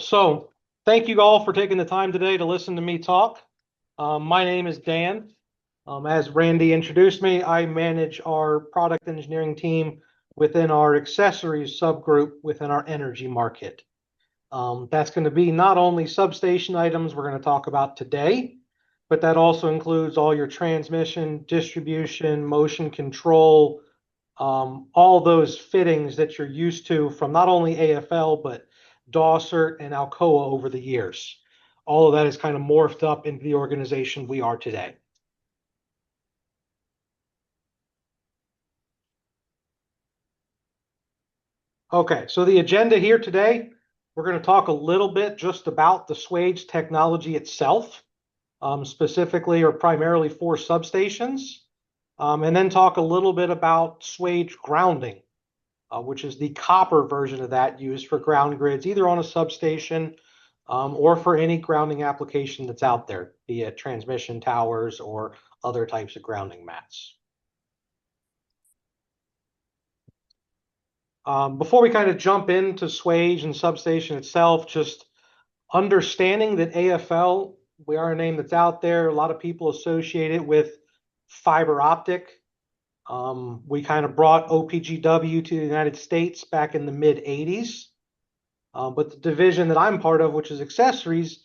So, thank you all for taking the time today to listen to me talk. My name is Dan. As Randy introduced me, I manage our product engineering team within our accessories subgroup within our energy market. That's going to be not only substation items we're going to talk about today, but that also includes all your transmission, distribution, motion control, all those fittings that you're used to from not only AFL, but Dawsert and Alcoa over the years. All of that is kind of morphed up into the organization we are today. Okay, so the agenda here today, we're going to talk a little bit just about the Swage technology itself, specifically or primarily for substations, and then talk a little bit about Swage grounding, which is the copper version of that used for ground grids, either on a substation or for any grounding application that's out there, be it transmission towers or other types of grounding mats. Before we kind of jump into Swage and substation itself, just understanding that AFL, we are a name that's out there. A lot of people associate it with fiber optic. We kind of brought OPGW to the United States back in the mid 80s. But the division that I'm part of, which is accessories,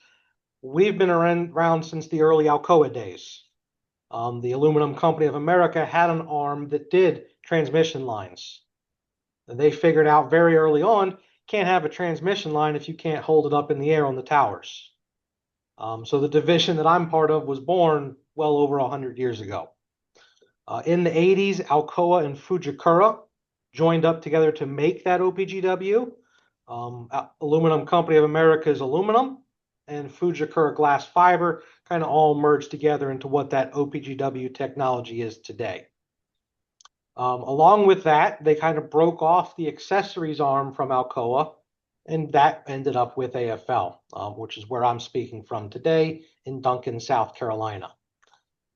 we've been around since the early Alcoa days. The Aluminum Company of America had an arm that did transmission lines. And they figured out very early on, can't have a transmission line if you can't hold it up in the air on the towers. So the division that I'm part of was born well over 100 years ago. In the 80s, Alcoa and Fujikura joined up together to make that OPGW. Aluminum Company of America is aluminum, and Fujikura glass fiber kind of all merged together into what that OPGW technology is today. Along with that, they kind of broke off the accessories arm from Alcoa, and that ended up with AFL, which is where I'm speaking from today in Duncan, South Carolina.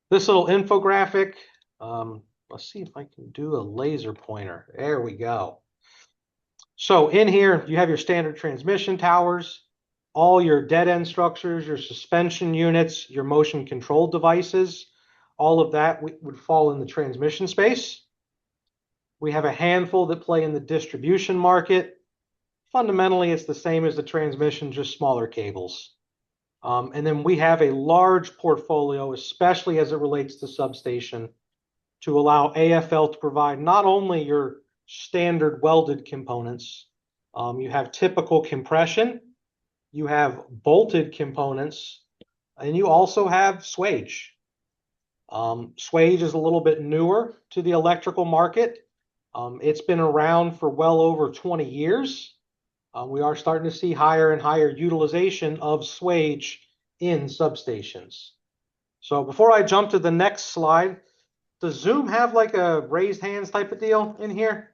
This little infographic, let's see if I can do a laser pointer. There we go. So in here, you have your standard transmission towers, all your dead end structures, your suspension units, your motion control devices. All of that would fall in the transmission space. We have a handful that play in the distribution market. Fundamentally, it's the same as the transmission, just smaller cables. And then we have a large portfolio, especially as it relates to substation, to allow AFL to provide not only your standard welded components, you have typical compression, you have bolted components, and you also have Swage. Swage is a little bit newer to the electrical market. It's been around for well over 20 years. We are starting to see higher and higher utilization of Swage in substations. So before I jump to the next slide, does Zoom have like a raised hands type of deal in here?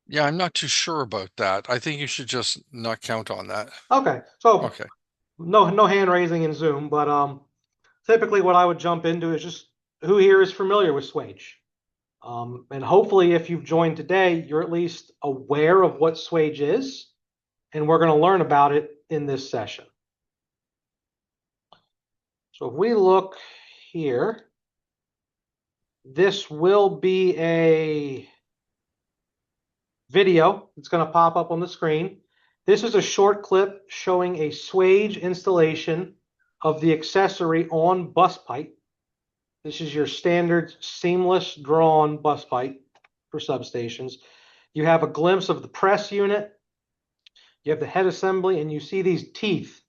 Yeah, I'm not too sure about that. I think you should just not count on that. Okay, so Okay. no hand raising in Zoom, but typically what I would jump into is just who here is familiar with Swage? And hopefully if you've joined today, you're at least aware of what Swage is, and we're going to learn about it in this session. So if we look here, this will be a video that's going to pop up on the screen. This is a short clip showing a Swage installation of the accessory on bus pipe. This is your standard seamless drawn bus pipe for substations. You have a glimpse of the press unit. You have the head assembly, and you see these teeth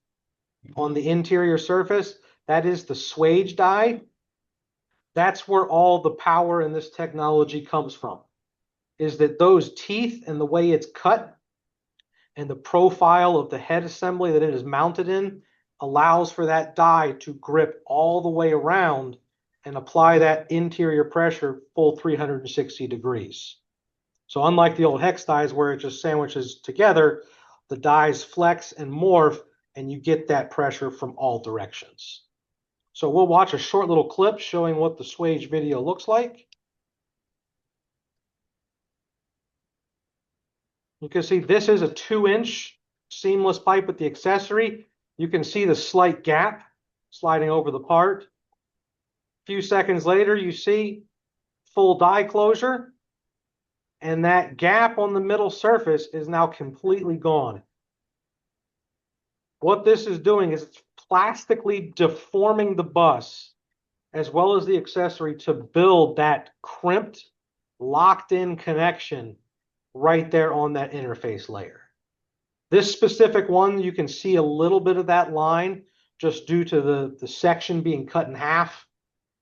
on the interior surface. That is the Swage die. That's where all the power in this technology comes from, is that those teeth and the way it's cut and the profile of the head assembly that it is mounted in allows for that die to grip all the way around and apply that interior pressure full 360 degrees. So unlike the old hex dies where it just sandwiches together, the dies flex and morph and you get that pressure from all directions. So we'll watch a short little clip showing what the Swage video looks like. You can see this is a 2-inch seamless pipe with the accessory. You can see the slight gap sliding over the part. A few seconds later, you see full die closure, and that gap on the middle surface is now completely gone. What this is doing is it's plastically deforming the bus as well as the accessory to build that crimped, locked-in connection right there on that interface layer. This specific one, you can see a little bit of that line just due to the section being cut in half,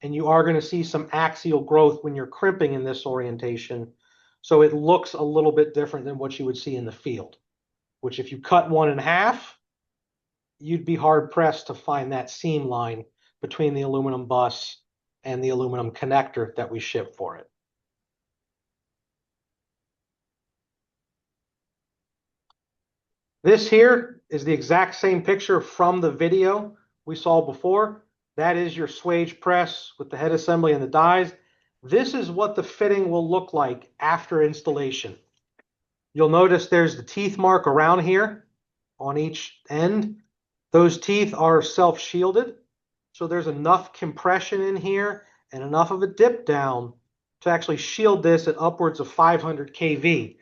and you are going to see some axial growth when you're crimping in this orientation. So it looks a little bit different than what you would see in the field, which if you cut one in half, you'd be hard pressed to find that seam line between the aluminum bus and the aluminum connector that we ship for it. This here is the exact same picture from the video we saw before. That is your Swage press with the head assembly and the dies. This is what the fitting will look like after installation. You'll notice there's the teeth mark around here on each end. Those teeth are self-shielded, so there's enough compression in here and enough of a dip down to actually shield this at upwards of 500 kV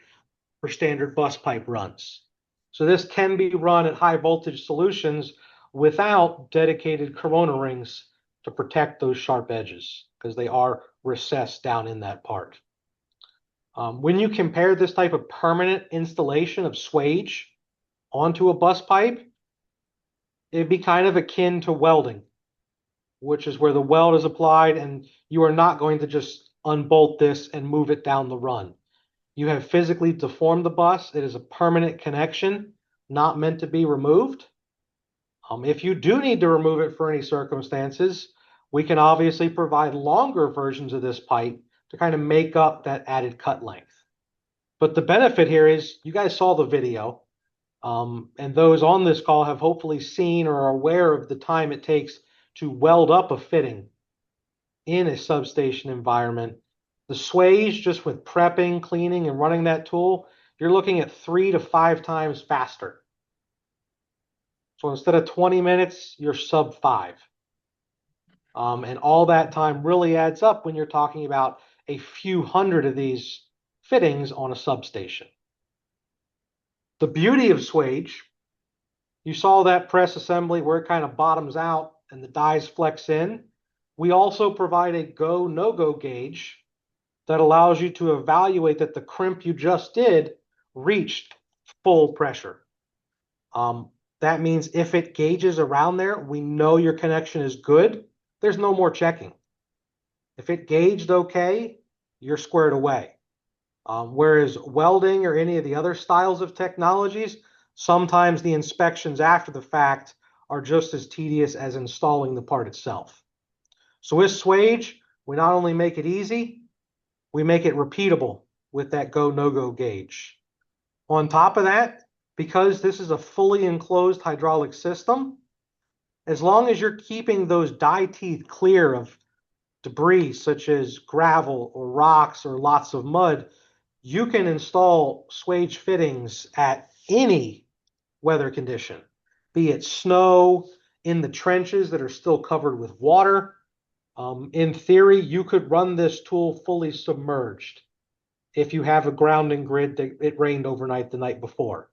for standard bus pipe runs. So this can be run at high voltage solutions without dedicated corona rings to protect those sharp edges because they are recessed down in that part. When you compare this type of permanent installation of Swage onto a bus pipe, it'd be kind of akin to welding, which is where the weld is applied and you are not going to just unbolt this and move it down the run. You have physically deformed the bus. It is a permanent connection, not meant to be removed. If you do need to remove it for any circumstances, we can obviously provide longer versions of this pipe to kind of make up that added cut length. But the benefit here is you guys saw the video, and those on this call have hopefully seen or are aware of the time it takes to weld up a fitting in a substation environment. The Swage, just with prepping, cleaning, and running that tool, you're looking at 3 to 5 times faster. So instead of 20 minutes, you're sub 5. And all that time really adds up when you're talking about a few hundred of these fittings on a substation. The beauty of Swage, you saw that press assembly where it kind of bottoms out and the dies flex in. We also provide a go, no-go gauge that allows you to evaluate that the crimp you just did reached full pressure. That means if it gauges around there, we know your connection is good. There's no more checking. If it gauged okay, you're squared away. Whereas welding or any of the other styles of technologies, sometimes the inspections after the fact are just as tedious as installing the part itself. So with Swage, we not only make it easy, we make it repeatable with that go, no-go gauge. On top of that, because this is a fully enclosed hydraulic system, as long as you're keeping those die teeth clear of debris such as gravel or rocks or lots of mud, you can install Swage fittings at any weather condition, be it snow, in the trenches that are still covered with water. In theory, you could run this tool fully submerged if you have a grounding grid that it rained overnight the night before.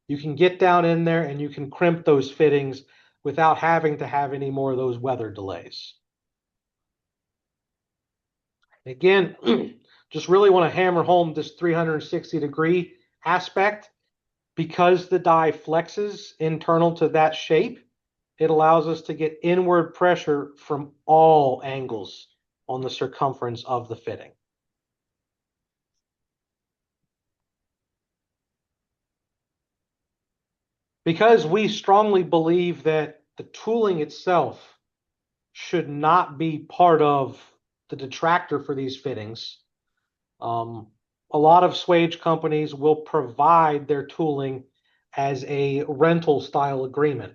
You can get down in there and you can crimp those fittings without having to have any more of those weather delays. Again, just really want to hammer home this 360-degree aspect. Because the die flexes internal to that shape, it allows us to get inward pressure from all angles on the circumference of the fitting. Because we strongly believe that the tooling itself should not be part of the detractor for these fittings, a lot of Swage companies will provide their tooling as a rental style agreement.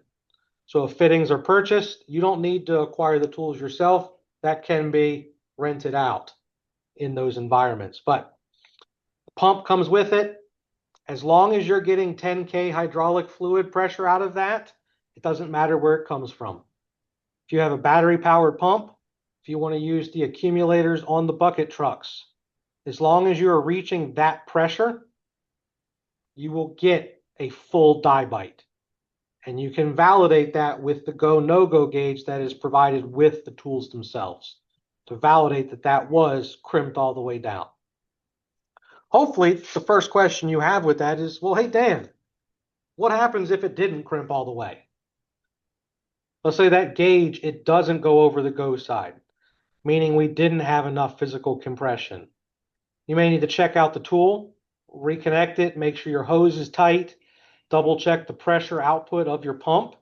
So if fittings are purchased, you don't need to acquire the tools yourself. That can be rented out in those environments. But the pump comes with it, As long as you're getting 10K hydraulic fluid pressure out of that, it doesn't matter where it comes from. If you have a battery powered pump, if you want to use the accumulators on the bucket trucks, as long as you are reaching that pressure, you will get a full die bite. And you can validate that with the go no-go gauge that is provided with the tools themselves to validate that that was crimped all the way down. Hopefully, the first question you have with that is, well, hey, Dan, what happens if it didn't crimp all the way? Let's say that gauge, it doesn't go over the go side, meaning we didn't have enough physical compression. You may need to check out the tool, reconnect it, make sure your hose is tight, double check the pressure output of your pump.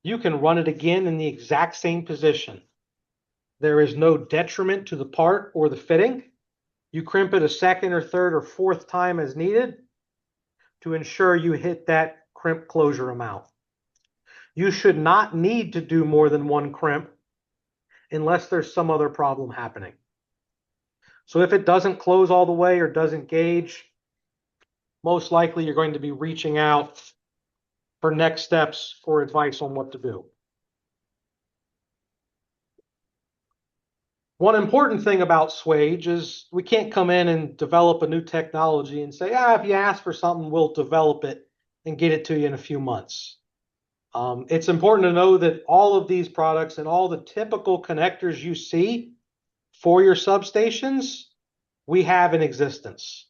You can run it again in the exact same position. There is no detriment to the part or the fitting. You crimp it a second or third or fourth time as needed to ensure you hit that crimp closure amount. You should not need to do more than one crimp unless there's some other problem happening. So if it doesn't close all the way or doesn't gauge, most likely you're going to be reaching out for next steps or advice on what to do. One important thing about Swage is we can't come in and develop a new technology and say, if you ask for something, we'll develop it and get it to you in a few months. It's important to know that all of these products and all the typical connectors you see for your substations, we have in existence.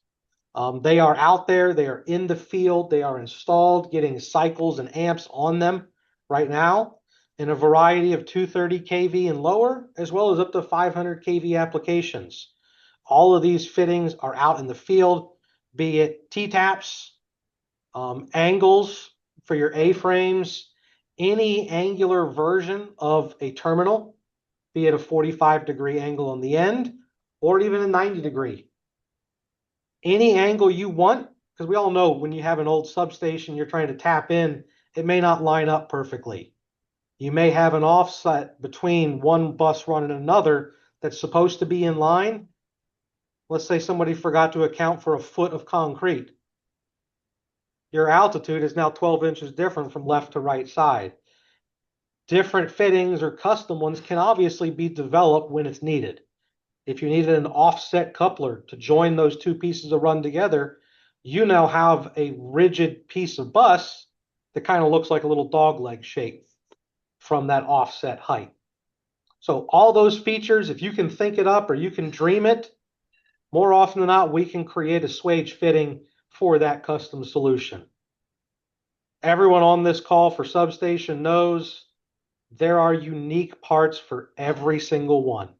They are out there, they are in the field, they are installed, getting cycles and amps on them right now in a variety of 230 kV and lower, as well as up to 500 kV applications. All of these fittings are out in the field, be it T-taps, angles for your A-frames, any angular version of a terminal, be it a 45-degree angle on the end, or even a 90-degree. Any angle you want, because we all know when you have an old substation you're trying to tap in, it may not line up perfectly. You may have an offset between one bus run and another that's supposed to be in line. Let's say somebody forgot to account for a foot of concrete. Your altitude is now 12 inches different from left to right side. Different fittings or custom ones can obviously be developed when it's needed. If you needed an offset coupler to join those two pieces of run together, you now have a rigid piece of bus that kind of looks like a little dog leg shape from that offset height. So all those features, if you can think it up or you can dream it, more often than not, we can create a Swage fitting for that custom solution. Everyone on this call for Substation knows there are unique parts for every single one.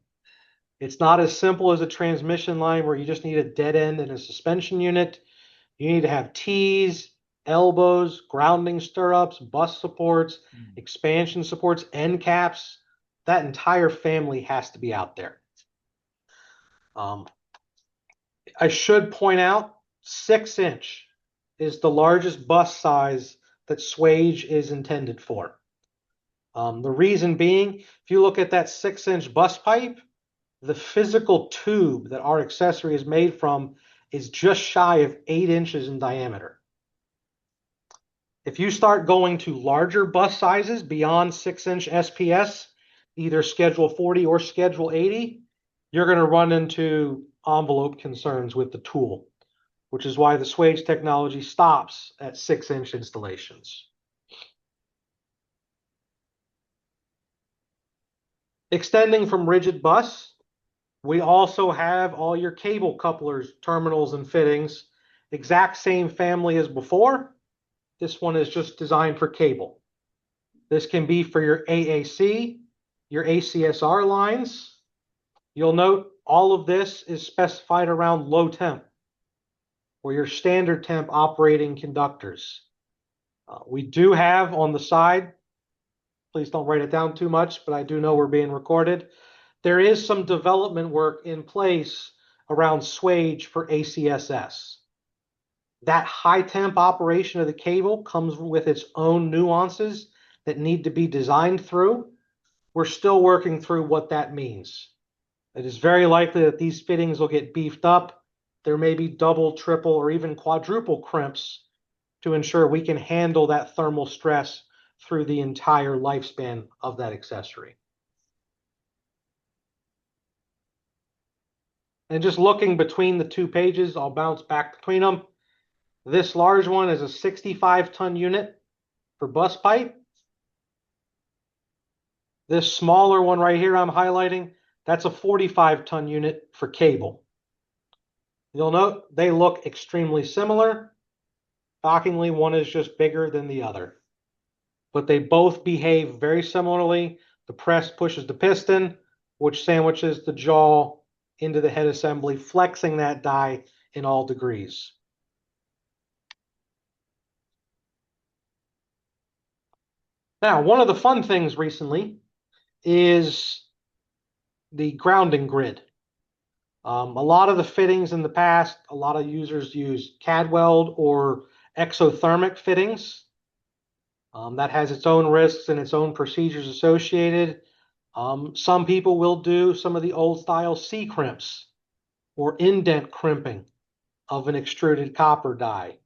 It's not as simple as a transmission line where you just need a dead end and a suspension unit. You need to have T's, elbows, grounding stirrups, bus supports, expansion supports, end caps. That entire family has to be out there. I should point out 6-inch is the largest bus size that Swage is intended for. The reason being, if you look at that 6-inch bus pipe, the physical tube that our accessory is made from is just shy of 8 inches in diameter. If you start going to larger bus sizes beyond 6-inch SPS, either Schedule 40 or Schedule 80, you're going to run into envelope concerns with the tool, which is why the Swage technology stops at 6-inch installations. Extending from rigid bus, we also have all your cable couplers, terminals, and fittings. Exact same family as before. This one is just designed for cable. This can be for your AAC, your ACSR lines. You'll note all of this is specified around low temp, or your standard temp operating conductors. We do have on the side, please don't write it down too much, but I do know we're being recorded. There is some development work in place around Swage for ACSS. That high temp operation of the cable comes with its own nuances that need to be designed through. We're still working through what that means. It is very likely that these fittings will get beefed up there may be double, triple, or even quadruple crimps to ensure we can handle that thermal stress through the entire lifespan of that accessory. And just looking between the two pages, I'll bounce back between them. This large one is a 65-ton unit for bus pipe. This smaller one right here I'm highlighting, that's a 45-ton unit for cable. You'll note they look extremely similar. Shockingly, one is just bigger than the other. But they both behave very similarly. The press pushes the piston, which sandwiches the jaw into the head assembly, flexing that die in all degrees. Now, one of the fun things recently is the grounding grid. A lot of the fittings in the past, a lot of users use CAD weld or exothermic fittings. That has its own risks and its own procedures associated. Some people will do some of the old style C crimps or indent crimping of an extruded copper die.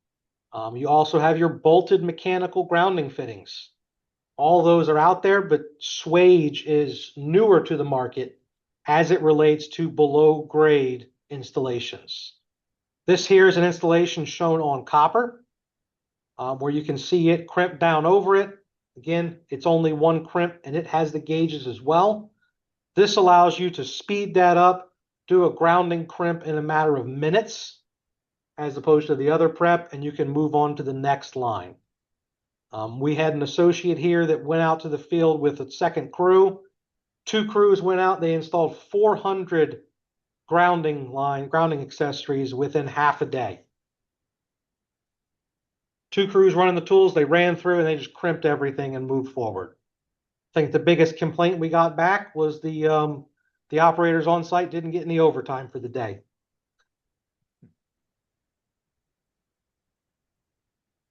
You also have your bolted mechanical grounding fittings. All those are out there, but Swage is newer to the market as it relates to below grade installations. This here is an installation shown on copper, where you can see it crimp down over it. Again, it's only one crimp and it has the gauges as well. This allows you to speed that up, do a grounding crimp in a matter of minutes, as opposed to the other prep, and you can move on to the next line. We had an associate here that went out to the field with a second crew. 2 crews went out, they installed 400 grounding accessories within half a day. 2 crews running the tools, they ran through and they just crimped everything and moved forward. I think the biggest complaint we got back was the operators on site didn't get any overtime for the day.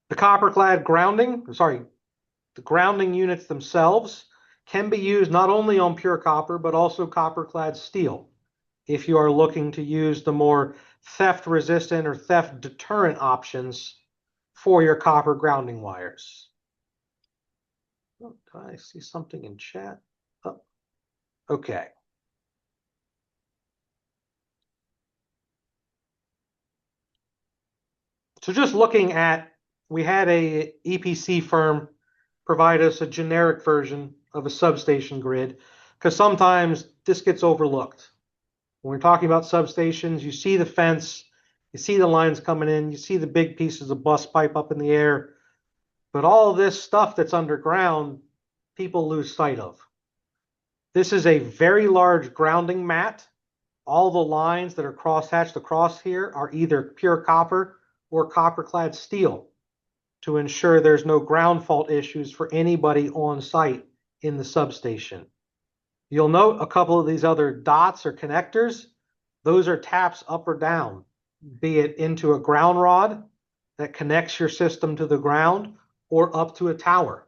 The copper-clad the grounding units themselves can be used not only on pure copper, but also copper-clad steel, if you are looking to use the more theft-resistant or theft-deterrent options for your copper grounding wires. Oh, did I see something in chat? Oh, okay. So just looking at, we had a EPC firm provide us a generic version of a substation grid, because sometimes this gets overlooked. When we're talking about substations, you see the fence, you see the lines coming in, you see the big pieces of bus pipe up in the air, but all this stuff that's underground, people lose sight of. This is a very large grounding mat. All the lines that are cross-hatched across here are either pure copper or copper-clad steel to ensure there's no ground fault issues for anybody on site in the substation. You'll note a couple of these other dots or connectors. Those are taps up or down, be it into a ground rod that connects your system to the ground or up to a tower,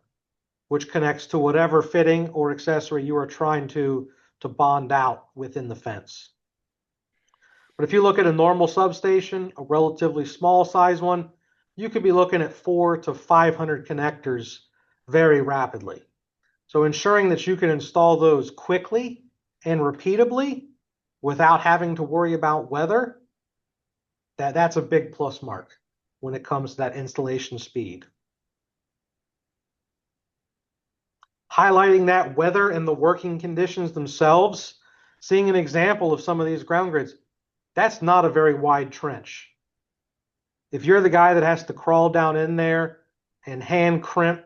which connects to whatever fitting or accessory you are trying to bond out within the fence. But if you look at a normal substation, a relatively small size one, you could be looking at 400 to 500 connectors very rapidly. So ensuring that you can install those quickly and repeatably without having to worry about weather, that's a big plus mark when it comes to that installation speed. Highlighting that weather and the working conditions themselves, seeing an example of some of these ground grids, that's not a very wide trench. If you're the guy that has to crawl down in there and hand crimp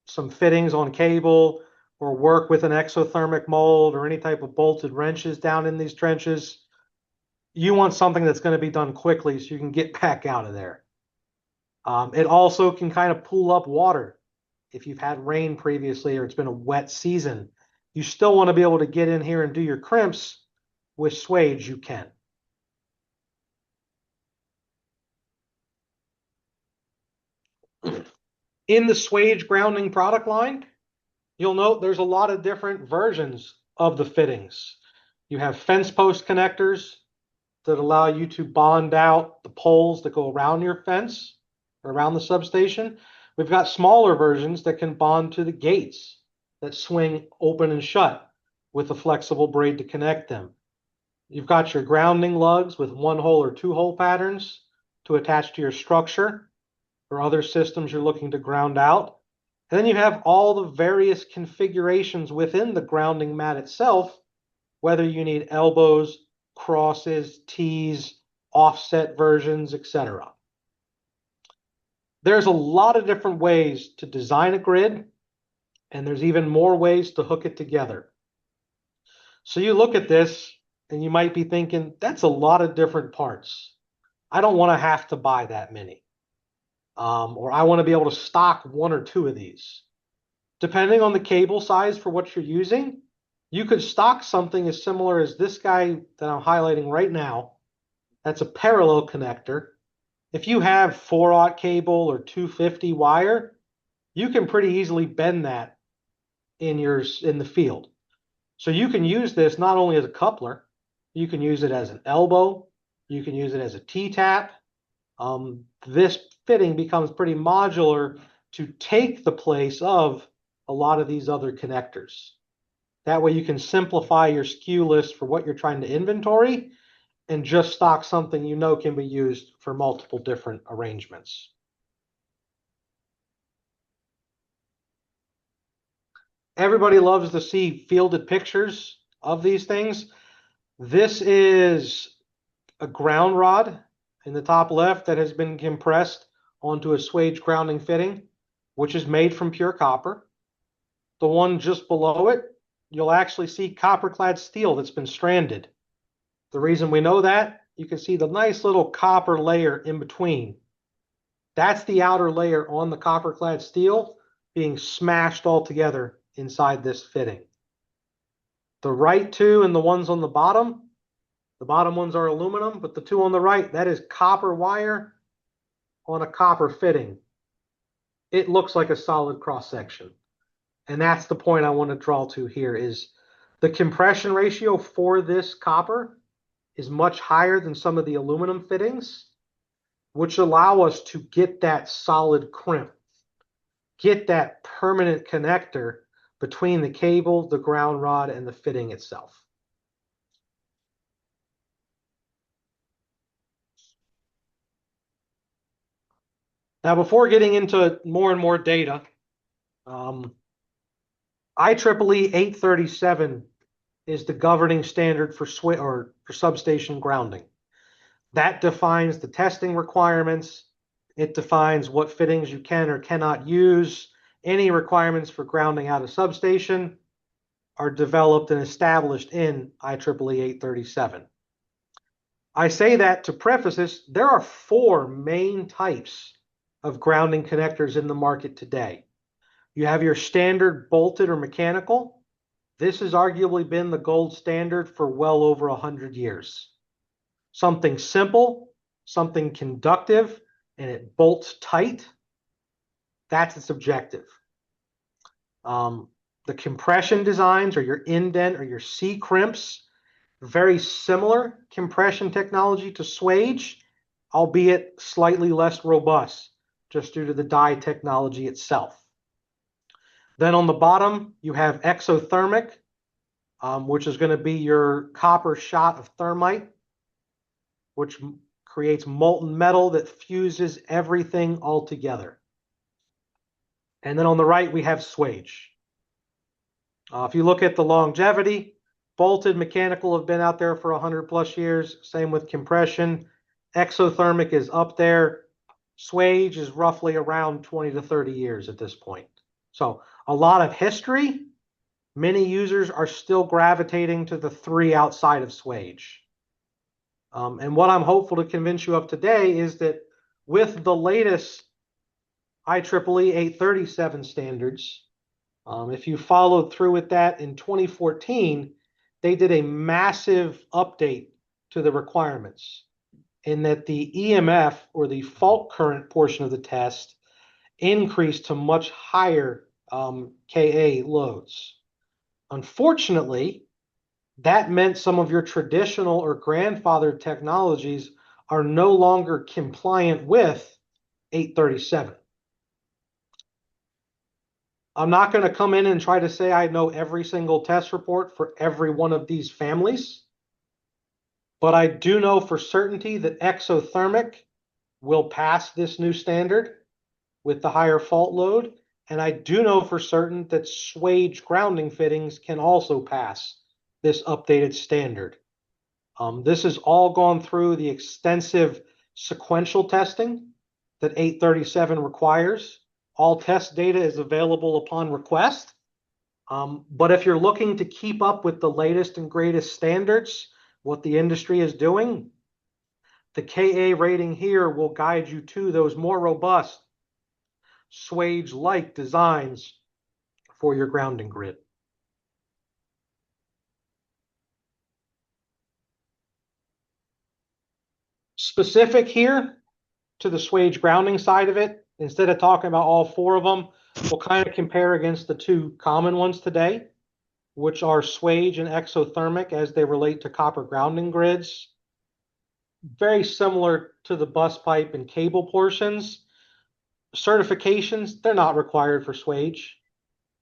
some fittings on cable or work with an exothermic mold or any type of bolted wrenches down in these trenches, you want something that's going to be done quickly so you can get back out of there. It also can kind of pool up water. If you've had rain previously or it's been a wet season, you still want to be able to get in here and do your crimps. With Swage, you can. In the Swage grounding product line, you'll note there's a lot of different versions of the fittings. You have fence post connectors, that allow you to bond out the poles that go around your fence or around the substation. We've got smaller versions that can bond to the gates that swing open and shut with a flexible braid to connect them. You've got your grounding lugs with 1-hole or 2-hole patterns to attach to your structure or other systems you're looking to ground out. And then you have all the various configurations within the grounding mat itself, whether you need elbows, crosses, tees, offset versions, etc. There's a lot of different ways to design a grid, and there's even more ways to hook it together. So you look at this and you might be thinking, that's a lot of different parts. I don't want to have to buy that many. Or I want to be able to stock 1 or 2 of these. Depending on the cable size for what you're using, you could stock something as similar as this guy that I'm highlighting right now. That's a parallel connector. If you have 4/0 cable or 250 wire, you can pretty easily bend that in the field. So you can use this not only as a coupler, you can use it as an elbow, you can use it as a T-tap. This fitting becomes pretty modular to take the place of a lot of these other connectors. That way you can simplify your SKU list for what you're trying to inventory and just stock something you know can be used for multiple different arrangements. Everybody loves to see fielded pictures of these things. This is a ground rod in the top left that has been compressed onto a Swage grounding fitting, which is made from pure copper. The one just below it, you'll actually see copper-clad steel that's been stranded. The reason we know that, you can see the nice little copper layer in between. That's the outer layer on the copper-clad steel being smashed all together inside this fitting. The right 2 and the ones on the bottom ones are aluminum, but the 2 on the right, that is copper wire on a copper fitting. It looks like a solid cross section. And that's the point I want to draw to here is the compression ratio for this copper is much higher than some of the aluminum fittings, which allow us to get that solid crimp, get that permanent connector between the cable, the ground rod, and the fitting itself. Now, before getting into more and more data, IEEE 837 is the governing standard for substation grounding. That defines the testing requirements. It defines what fittings you can or cannot use. Any requirements for grounding out a substation are developed and established in IEEE 837. I say that to preface this, there are 4 main types of grounding connectors in the market today. You have your standard bolted or mechanical. This has arguably been the gold standard for well over 100 years. Something simple, something conductive, and it bolts tight. That's its objective. The compression designs or your indent or your C-crimps, very similar compression technology to Swage, albeit slightly less robust, just due to the die technology itself. Then on the bottom, you have exothermic, which is going to be your copper shot of thermite, which creates molten metal that fuses everything all together. And then on the right, we have Swage. If you look at the longevity, bolted mechanical have been out there for 100+ years. Same with compression. Exothermic is up there. Swage is roughly around 20 to 30 years at this point. So a lot of history. Many users are still gravitating to the 3 outside of Swage. And what I'm hopeful to convince you of today is that with the latest IEEE 837 standards, if you followed through with that in 2014, they did a massive update to the requirements in that the EMF or the fault current portion of the test increased to much higher KA loads. Unfortunately, that meant some of your traditional or grandfathered technologies are no longer compliant with 837. I'm not going to come in and try to say I know every single test report for every one of these families, but I do know for certainty that exothermic will pass this new standard with the higher fault load, and I do know for certain that Swage grounding fittings can also pass this updated standard. This has all gone through the extensive sequential testing that 837 requires. All test data is available upon request. But if you're looking to keep up with the latest and greatest standards, what the industry is doing, the KA rating here will guide you to those more robust Swage-like designs for your grounding grid. Specific here to the Swage grounding side of it, instead of talking about all four of them, we'll kind of compare against the two common ones today, which are Swage and exothermic as they relate to copper grounding grids. Very similar to the bus pipe and cable portions. Certifications, they're not required for Swage.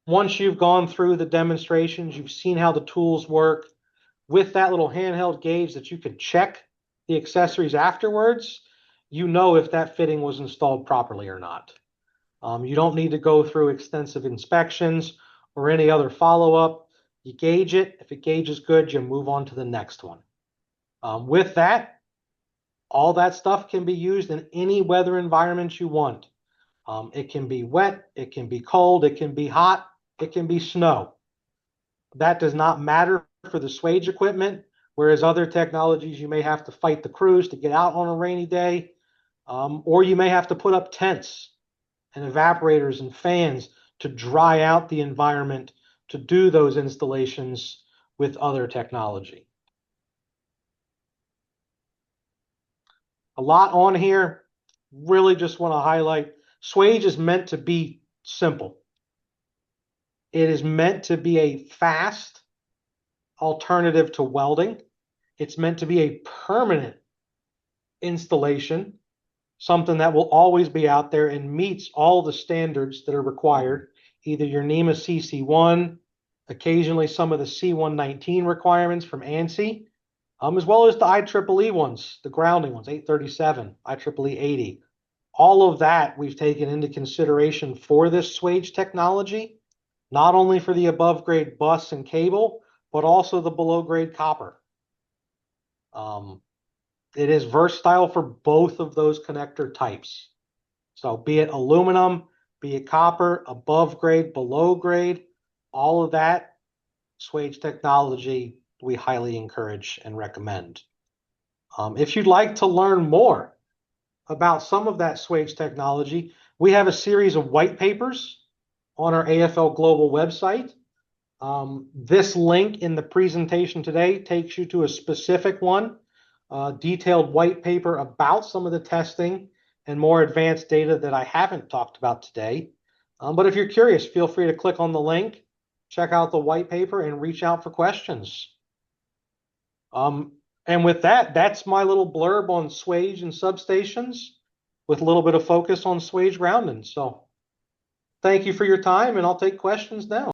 Once you've gone through the demonstrations, you've seen how the tools work, with that little handheld gauge that you can check the accessories afterwards, you know if that fitting was installed properly or not. You don't need to go through extensive inspections or any other follow-up. You gauge it. If it gauges good, you move on to the next one. With that, all that stuff can be used in any weather environment you want. It can be wet, it can be cold, it can be hot, it can be snow. That does not matter for the Swage equipment, whereas other technologies you may have to fight the crews to get out on a rainy day, or you may have to put up tents and evaporators and fans to dry out the environment to do those installations with other technology. A lot on here. Really just want to highlight Swage is meant to be simple. It is meant to be a fast alternative to welding. It's meant to be a permanent installation, something that will always be out there and meets all the standards that are required, either your NEMA CC1, occasionally some of the C119 requirements from ANSI, as well as the IEEE ones, the grounding ones, 837, IEEE 80. All of that we've taken into consideration for this Swage technology, not only for the above grade bus and cable, but also the below grade copper. It is versatile for both of those connector types. So be it aluminum, be it copper, above grade, below grade, all of that Swage technology we highly encourage and recommend. If you'd like to learn more about some of that Swage technology, we have a series of white papers on our AFL Global website. This link in the presentation today takes you to a specific one, detailed white paper about some of the testing and more advanced data that I haven't talked about today. But if you're curious, feel free to click on the link, check out the white paper, and reach out for questions. And with that, that's my little blurb on Swage and substations with a little bit of focus on Swage grounding. So thank you for your time, and I'll take questions now.